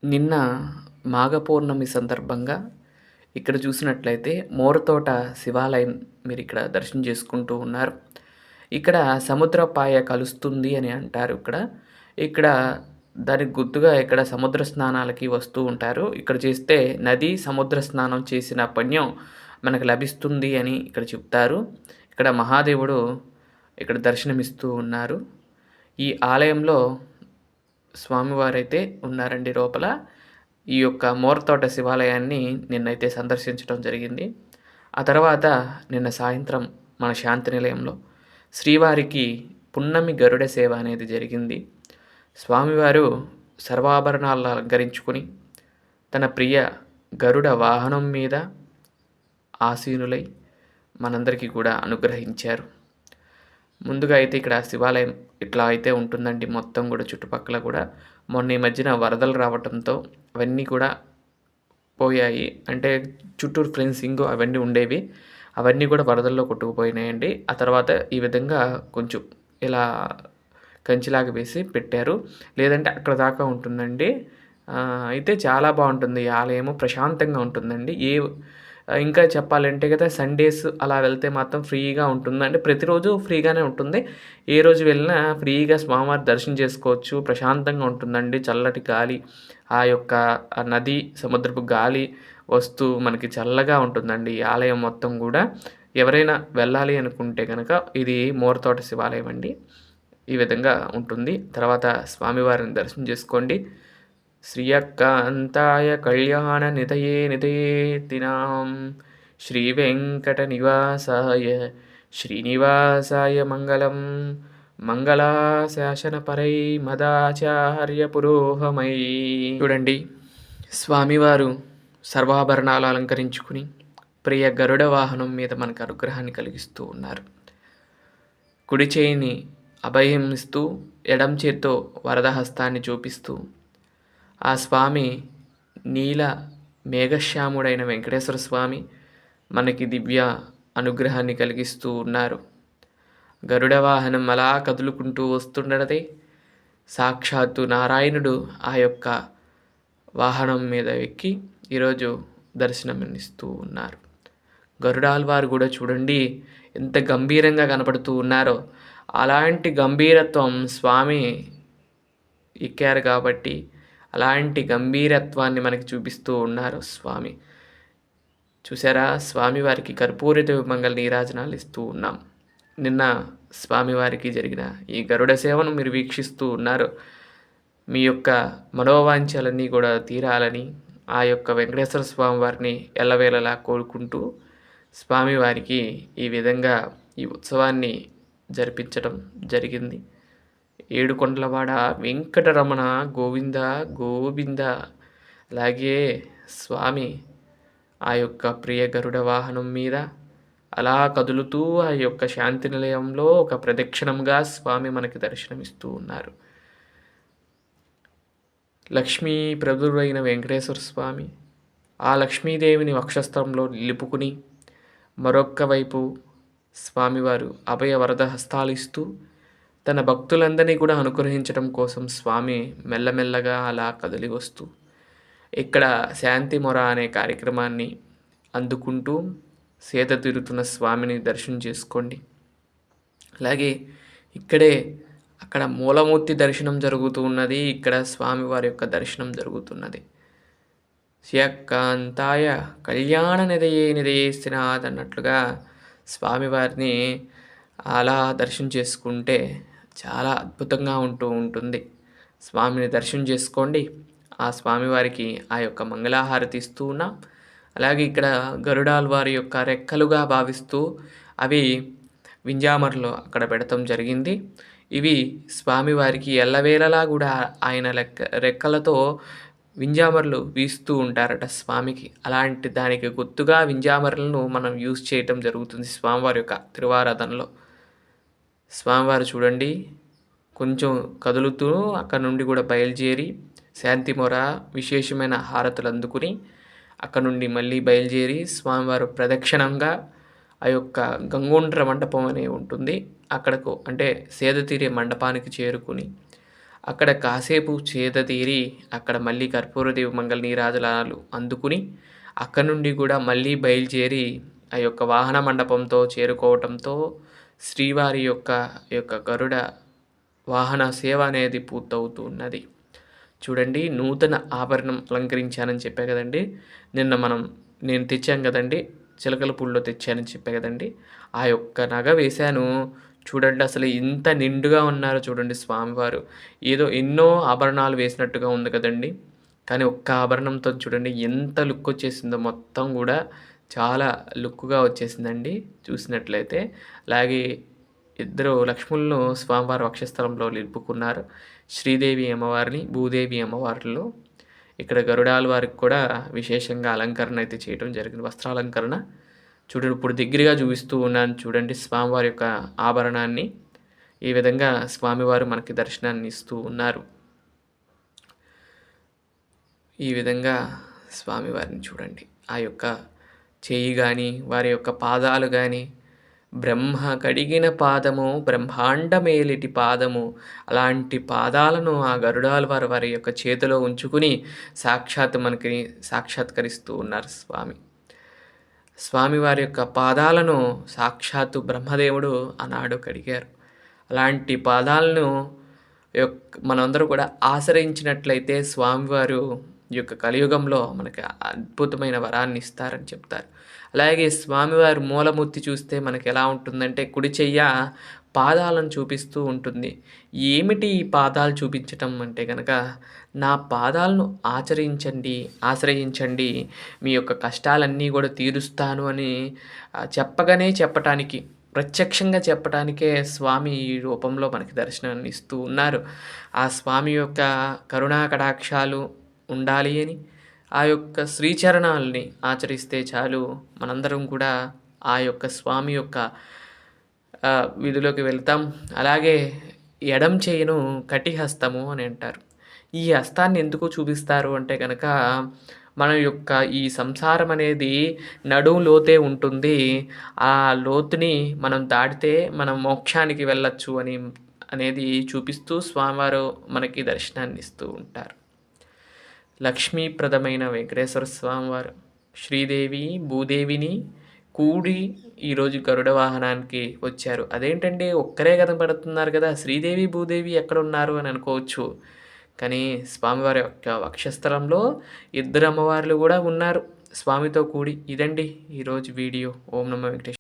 నిన్న మాఘ పౌర్ణమి సందర్భంగా ఇక్కడ చూసినట్లయితే మోరతోట శివాలయం మీరిక్కడ దర్శనం చేసుకుంటూ ఉన్నారు. ఇక్కడ సముద్రపాయ కలుస్తుంది అని అంటారు ఇక్కడ. ఇక్కడ దానికి గుర్తుగా ఇక్కడ సముద్ర స్నానాలకి వస్తూ ఉంటారు. ఇక్కడ చేస్తే నది, సముద్ర స్నానం చేసిన పుణ్యం మనకు లభిస్తుంది అని ఇక్కడ చెప్తారు. ఇక్కడ మహాదేవుడు ఇక్కడ దర్శనమిస్తూ ఉన్నారు. ఈ ఆలయంలో స్వామివారైతే ఉన్నారండి లోపల. ఈ యొక్క మోరతోట శివాలయాన్ని నిన్నైతే సందర్శించడం జరిగింది. ఆ తర్వాత నిన్న సాయంత్రం మన శాంతి నిలయంలో శ్రీవారికి పున్నమి గరుడ సేవ అనేది జరిగింది. స్వామివారు సర్వాభరణాలను అలంకరించుకుని తన ప్రియ గరుడ వాహనం మీద ఆసీనులై మనందరికీ కూడా అనుగ్రహించారు. ముందుగా అయితే ఇక్కడ శివాలయం ఇట్లా అయితే ఉంటుందండి. మొత్తం కూడా చుట్టుపక్కల కూడా మొన్న ఈ మధ్యన వరదలు రావటంతో అవన్నీ కూడా పోయాయి. అంటే చుట్టూరు ఫెన్సింగ్ అవన్నీ ఉండేవి. అవన్నీ కూడా వరదల్లో కొట్టుకుపోయినాయండి. ఆ తర్వాత ఈ విధంగా కొంచెం ఇలా కంచిలాగా వేసి పెట్టారు. లేదంటే అక్కడ దాకా ఉంటుందండి. అయితే చాలా బాగుంటుంది. ఈ ఆలయము ప్రశాంతంగా ఉంటుందండి. ఇంకా చెప్పాలంటే కదా సండేస్ అలా వెళ్తే మాత్రం ఫ్రీగా ఉంటుంది. అంటే ప్రతిరోజు ఫ్రీగానే ఉంటుంది. ఏ రోజు వెళ్ళినా ఫ్రీగా స్వామివారి దర్శనం చేసుకోవచ్చు. ప్రశాంతంగా ఉంటుందండి. చల్లటి గాలి, ఆ యొక్క నది, సముద్రపు గాలి వస్తూ మనకి చల్లగా ఉంటుందండి ఈ ఆలయం మొత్తం కూడా. ఎవరైనా వెళ్ళాలి అనుకుంటే కనుక ఇది మోరతోట శివాలయం అండి. ఈ విధంగా ఉంటుంది. తర్వాత స్వామివారిని దర్శనం చేసుకోండి. శ్రియకాంతాయ కళ్యాణ నిధయే నిధయేతినాం శ్రీ వెంకట నివాసాయ శ్రీనివాసాయ మంగళం మంగళాశాసనపరై మదాచార్య పురోహమై. చూడండి, స్వామివారు సర్వాభరణాలు అలంకరించుకుని ప్రియ గరుడ వాహనం మీద మనకు అనుగ్రహాన్ని కలిగిస్తూ ఉన్నారు. కుడి చేయిని అభయం ఇస్తూ ఎడం చేత్తో వరదహస్తాన్ని చూపిస్తూ ఆ స్వామి నీల మేఘశ్యాముడైన వెంకటేశ్వర స్వామి మనకి దివ్య అనుగ్రహాన్ని కలిగిస్తూ ఉన్నారు. గరుడ వాహనం అలా కదులుకుంటూ వస్తుండదే సాక్షాత్తు నారాయణుడు ఆ యొక్క వాహనం మీద ఎక్కి ఈరోజు దర్శనమిస్తూ ఉన్నారు. గరుడాల్వారు కూడా చూడండి ఎంత గంభీరంగా కనపడుతూ ఉన్నారో. అలాంటి గంభీరత్వం స్వామి ఎక్కారు కాబట్టి అలాంటి గంభీరత్వాన్ని మనకి చూపిస్తూ ఉన్నారు స్వామి. చూసారా, స్వామివారికి కర్పూరిత మంగళ నీరాజనాలు ఇస్తూ ఉన్నాం. నిన్న స్వామివారికి జరిగిన ఈ గరుడ సేవను మీరు వీక్షిస్తూ ఉన్నారు. మీ యొక్క మనోవాంఛలన్నీ కూడా తీరాలని ఆ యొక్క వెంకటేశ్వర స్వామి వారిని ఎల్లవేళలా కోరుకుంటూ స్వామివారికి ఈ విధంగా ఈ ఉత్సవాన్ని జరిపించడం జరిగింది. ఏడుకొండలవాడ వెంకటరమణ గోవింద గోవింద. అలాగే స్వామి ఆ యొక్క ప్రియ గరుడ వాహనం మీద అలా కదులుతూ ఆ యొక్క శాంతి నిలయంలో ఒక ప్రదక్షిణంగా స్వామి మనకి దర్శనమిస్తూ ఉన్నారు. లక్ష్మీ ప్రభువైన వెంకటేశ్వర స్వామి ఆ లక్ష్మీదేవిని వక్షస్థలంలో నిలుపుకుని మరొక్క వైపు స్వామివారు అభయ వరద హస్తాలు ఇస్తూ తన భక్తులందరినీ కూడా అనుగ్రహించడం కోసం స్వామి మెల్లమెల్లగా అలా కదిలి వస్తూ ఇక్కడ శాంతి మొర అనే కార్యక్రమాన్ని అందుకుంటూ సేద తీరుతున్న స్వామిని దర్శనం చేసుకోండి. అలాగే ఇక్కడే అక్కడ మూలమూర్తి దర్శనం జరుగుతూ ఉన్నది. ఇక్కడ స్వామివారి యొక్క దర్శనం జరుగుతున్నది. శ్రియకాంతాయ కళ్యాణ నిధయే నిధయేస్తినాథ్ అన్నట్లుగా స్వామివారిని అలా దర్శనం చేసుకుంటే చాలా అద్భుతంగా ఉంటుంది. స్వామిని దర్శనం చేసుకోండి. ఆ స్వామివారికి ఆ యొక్క మంగళాహారతి ఇస్తూ ఉన్నాం. అలాగే ఇక్కడ గరుడాల్వారి యొక్క రెక్కలుగా భావిస్తూ అవి వింజామరలో అక్కడ పెడతాం జరిగింది. ఇవి స్వామివారికి ఎల్లవేళలా కూడా ఆయన రెక్కలతో వింజామరలు వీస్తూ ఉంటారట స్వామికి. అలాంటి దానికి గుర్తుగా వింజామరలను మనం యూజ్ చేయటం జరుగుతుంది స్వామివారి యొక్క తిరువారాధనలో. స్వామివారు చూడండి కొంచెం కదులుతూ అక్కడ నుండి కూడా బయలుదేరి శాంతి మొర విశేషమైన హారతులు అందుకుని అక్కడ నుండి మళ్ళీ బయలుదేరి స్వామివారు ప్రదక్షిణంగా ఆ యొక్క గంగోండ్ర మండపం అనే ఉంటుంది అక్కడకు, అంటే సేద తీరే మండపానికి చేరుకుని అక్కడ కాసేపు సేదతీరి, అక్కడ మళ్ళీ కర్పూరదేవి మంగళ నీరాజనాలు అందుకుని, అక్కడి నుండి కూడా మళ్ళీ బయలుదేరి ఆ యొక్క వాహన మండపంతో చేరుకోవటంతో శ్రీవారి యొక్క గరుడ వాహన సేవ అనేది పూర్తవుతూ ఉన్నది. చూడండి, నూతన ఆభరణం అలంకరించానని చెప్పా కదండీ! నేను తెచ్చాను కదండీ! చిలకల పూల్లో తెచ్చానని చెప్పా కదండీ! ఆ యొక్క నగ వేశాను. చూడండి, అసలు ఇంత నిండుగా ఉన్నారో చూడండి స్వామివారు. ఏదో ఎన్నో ఆభరణాలు వేసినట్టుగా ఉంది కదండీ! కానీ ఒక్క ఆభరణంతో చూడండి ఎంత లుక్ వచ్చేసిందో, మొత్తం గూడా చాలా లుక్‌గా వచ్చేసిందండి చూసినట్లయితే. అలాగే ఇద్దరు లక్ష్ములను స్వామివారి వక్షస్థలంలో నిలుపుకున్నారు. శ్రీదేవి అమ్మవారిని, భూదేవి అమ్మవార్లు. ఇక్కడ గరుడాళ్వారికి కూడా విశేషంగా అలంకరణ అయితే చేయడం జరిగింది. వస్త్రాలంకరణ. చూడండి, ఇప్పుడు దగ్గరగా చూపిస్తూ ఉన్నాను చూడండి స్వామివారి యొక్క ఆభరణాన్ని. ఈ విధంగా స్వామివారు మనకి దర్శనాన్ని ఇస్తూ ఉన్నారు. ఈ విధంగా స్వామివారిని చూడండి. ఆ యొక్క చెయ్యి గాని, వారి యొక్క పాదాలు గాని, బ్రహ్మ కడిగిన పాదము, బ్రహ్మాండమేలిటి పాదము, అలాంటి పాదాలను ఆ గరుడాళ్వారు వారి యొక్క చేతిలో ఉంచుకుని మనకి సాక్షాత్కరిస్తూ ఉన్నారు స్వామి. స్వామివారి యొక్క పాదాలను సాక్షాత్తు బ్రహ్మదేవుడు ఆనాడు కడిగారు. అలాంటి పాదాలను మనందరూ కూడా ఆశ్రయించినట్లయితే స్వామివారు ఈ యొక్క కలియుగంలో మనకి అద్భుతమైన వరాన్ని ఇస్తారని చెప్తారు. అలాగే స్వామివారి మూలమూర్తి చూస్తే మనకి ఎలా ఉంటుందంటే, కుడి చెయ్య పాదాలను చూపిస్తూ ఉంటుంది. ఏమిటి ఈ పాదాలు చూపించటం అంటే గనక, నా పాదాలను ఆశ్రయించండి, మీ యొక్క కష్టాలన్నీ కూడా తీరుస్తాను అని చెప్పటానికి, ప్రత్యక్షంగా చెప్పటానికే స్వామి ఈ రూపంలో మనకి దర్శనాన్ని ఇస్తూ ఉన్నారు. ఆ స్వామి యొక్క కరుణా కటాక్షాలు ఉండాలి అని, ఆ యొక్క శ్రీచరణాలని ఆచరిస్తే చాలు, మనందరం కూడా ఆ యొక్క స్వామి యొక్క విధిలోకి వెళ్తాం. అలాగే ఎడం చేయును కటిహస్తము అని అంటారు. ఈ హస్తాన్ని ఎందుకు చూపిస్తారు అంటే గనక, మన యొక్క ఈ సంసారం అనేది నడుము లోతే ఉంటుంది. ఆ లోతుని మనం దాటితే మనం మోక్షానికి వెళ్ళొచ్చు అనేది చూపిస్తూ స్వామివారు మనకి దర్శనాన్ని ఇస్తూ ఉంటారు. లక్ష్మీప్రదమైన వెంకటేశ్వర స్వామివారు శ్రీదేవి, భూదేవిని కూడి ఈరోజు గరుడ వాహనానికి వచ్చారు. అదేంటండి, ఒక్కరే కనపడుతున్నారు కదా, శ్రీదేవి, భూదేవి ఎక్కడున్నారు అని అనుకోవచ్చు. కానీ స్వామివారి యొక్క వక్షస్థలంలో ఇద్దరు అమ్మవార్లు కూడా ఉన్నారు స్వామితో కూడి. ఇదండి ఈరోజు వీడియో. ఓం నమో వెంకటేశ్వర.